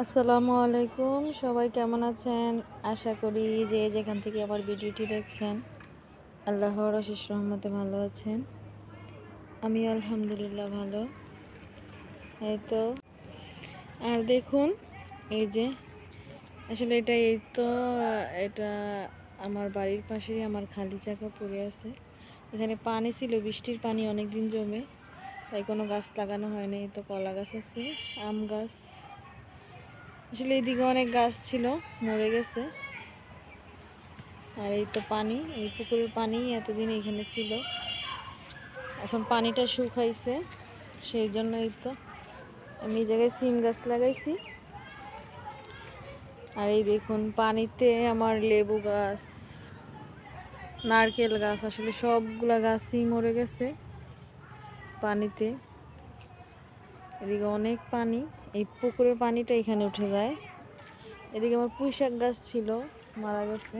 আসসালামু আলাইকুম, সবাই কেমন আছেন? আশা করি যে যেখান থেকে আমার ভিডিওটি দেখছেন আল্লাহর অশেষ রহমতে ভালো আছেন। আমি আলহামদুলিল্লাহ ভালো। এই তো। আর দেখুন, এই যে আসলে এটা আমার বাড়ির পাশেই আমার খালি জায়গা পড়ে আছে। এখানে পানি ছিল, বৃষ্টির পানি অনেক দিন জমে, তাই কোনো গাছ লাগানো হয়নি। তো কলা গাছ আছে, আম গাছ, আসলে এইদিকে অনেক গাছ ছিল, মরে গেছে। আর এই তো পানি, এই পুকুরের পানি এতদিন এখানে ছিল, এখন পানিটা শুকাইছে, সেই জন্য এই তো আমি এই জায়গায় সিম গাছ লাগাইছি। আর এই দেখুন, পানিতে আমার লেবু গাছ, নারকেল গাছ, আসলে সবগুলা গাছই মরে গেছে পানিতে। এদিকে অনেক পানি, এই পুকুরের পানিটা এখানে উঠে যায়। এদিকে আমার পুঁই শাক গাছ ছিল, মারা গেছে।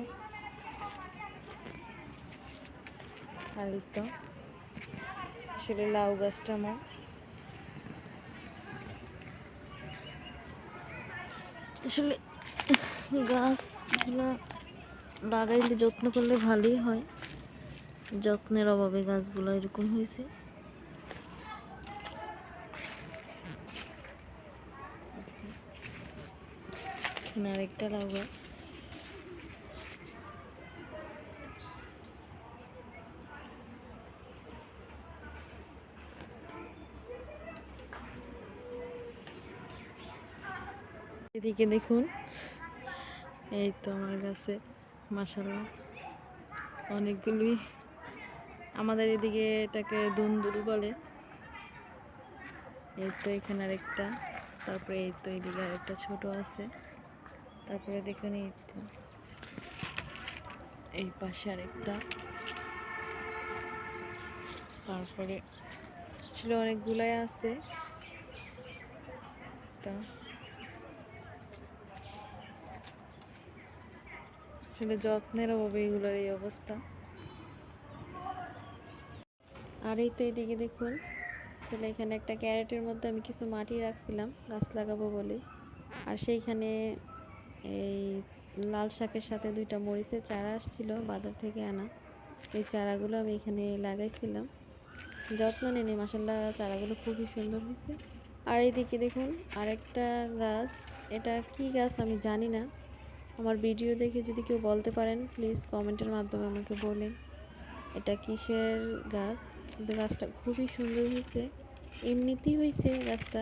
আর এই তো আসলে লাউ গাছটা আমার, আসলে গাছগুলা লাগাইলে যত্ন করলে ভালোই হয়, যত্নের অভাবে গাছগুলো এরকম হয়েছে। এখানে আরেকটা লাউ গাছ। এদিকে দেখুন, এই তো আমার গাছে মাশাআল্লাহ অনেকগুলোই, আমাদের এদিকে এটাকে দুন্দুল বলে। এই তো এখানে আরেকটা, তারপরে এই তো এদিকে আরেকটা ছোট আছে, তারপরে দেখুন এই তো এই পাশে আরেকটা, তারপরে আসলে অনেকগুলাই আছে। তা আসলে যত্নের অভাবে এগুলোর এই অবস্থা। আর এই তো এদিকে দেখুন, আসলে এখানে একটা ক্যারেটের মধ্যে আমি কিছু মাটি রাখছিলাম গাছ লাগাবো বলে। আর সেইখানে এই লাল শাকের সাথে দুইটা মরিচের চারা আসছিল বাজার থেকে আনা, এই চারাগুলো আমি এখানে লাগাইছিলাম, যত্ন নিয়ে মাসাল্লাহ চারাগুলো খুবই সুন্দর হয়েছে। আর এইদিকে দেখুন আরেকটা গাছ, এটা কি গাছ আমি জানি না, আমার ভিডিও দেখে যদি কেউ বলতে পারেন প্লিজ কমেন্টের মাধ্যমে আমাকে বলেন এটা কিসের গাছ। কিন্তু গাছটা খুবই সুন্দর হয়েছে, এমনিতেই হয়েছে গাছটা,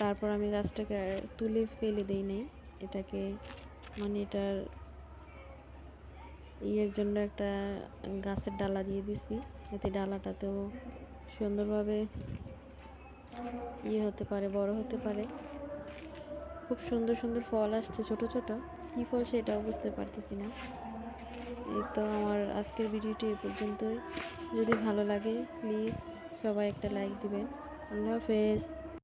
তারপর আমি গাছটাকে তুলে ফেলে দেই নাই, এটাকে মানে এটার ইয়ের জন্য একটা গাছের ডালা দিয়ে দিছি, যাতে ডালাটাতেও সুন্দরভাবে হতে পারে, বড় হতে পারে। খুব সুন্দর সুন্দর ফল আসছে, ছোট ছোট, কি ফল সেটাও বুঝতে পারতেছি না। এই তো আমার আজকের ভিডিওটি এ পর্যন্তই, যদি ভালো লাগে প্লিজ সবাই একটা লাইক দিবেন। আল্লাহ হাফেজ।